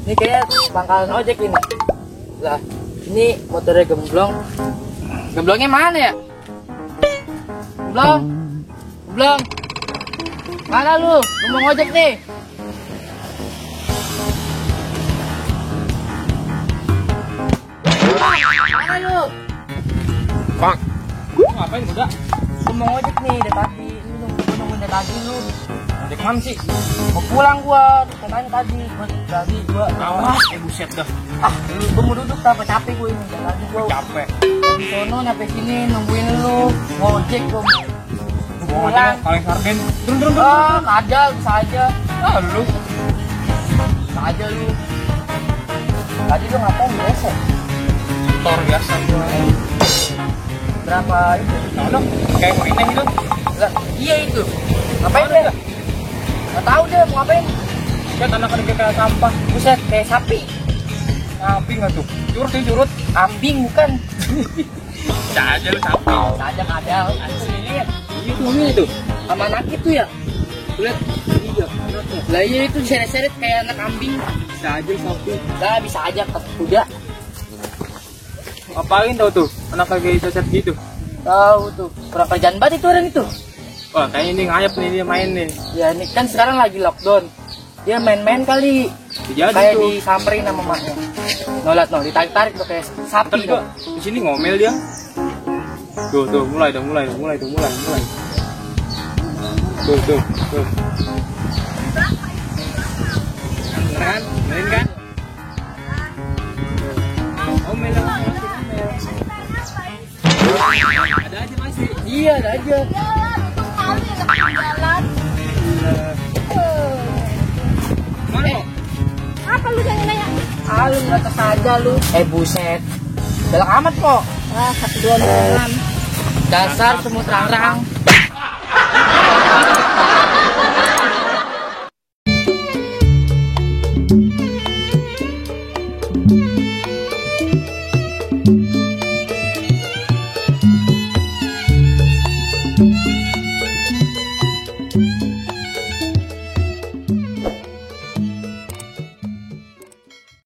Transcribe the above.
Ini kayak pangkalan ojek ini. Lah, ini motornya gemblong. Gemblongnya mana ya? Gemblong. Gemblong. Mana lu? Gemblong ojek nih. Mana lu? Bang. Ngapain udah? Gemblong ojek nih dari tadi. Ini nungguin dari tadi lu. Ojek mana sih? Mau pulang gua, katanya tadi gua Awas, buset dah. gua mau duduk tapi capek gua ini. Tadi gua Capek. di sono nyampe sini nungguin lu ngojek gua. Gua aja kaleng sarden. Turun. Kadal bisa aja. Lu. Bisa aja lu. Tadi lu ngapain biasa? Motor biasa gua. Berapa itu? Sono kayak mainan gitu. Lah, iya itu. Ngapain deh? Nggak tahu deh mau ngapain. Kan anak kayak sampah. Buset, kayak sapi. Sapi nggak tuh? Curut. Ambing bukan. Bisa aja lu sapi. Bisa aja kadal. Lihat. Itu mobil itu. Sama anak itu ya. Lihat. Iya. Lah iya itu seret-seret kayak anak ambing. Bisa aja sapi. Lah bisa aja ke kuda. Ngapain tau tuh? Anak kayak cacat gitu. Tahu tuh. Kurang kerjaan banget itu orang itu. Wah, kayaknya ini ngayap nih dia main nih. Ya ini kan sekarang lagi lockdown. Dia main-main kali. Jadi Kayak tuh. disamperin sama maknya. Nolat no, ditarik-tarik tuh kayak sapi Ntar dong. di sini ngomel dia. Tuh, mulai. Tuh. Beneran? Benerin kan? Ngomel lah. Ada aja masih. Iya, ada aja. Mana kok? Apa lu jangan nanya? Lu nggak saja lu. Buset. Galak amat kok. Ah, 126. Dasar semut rang-rang.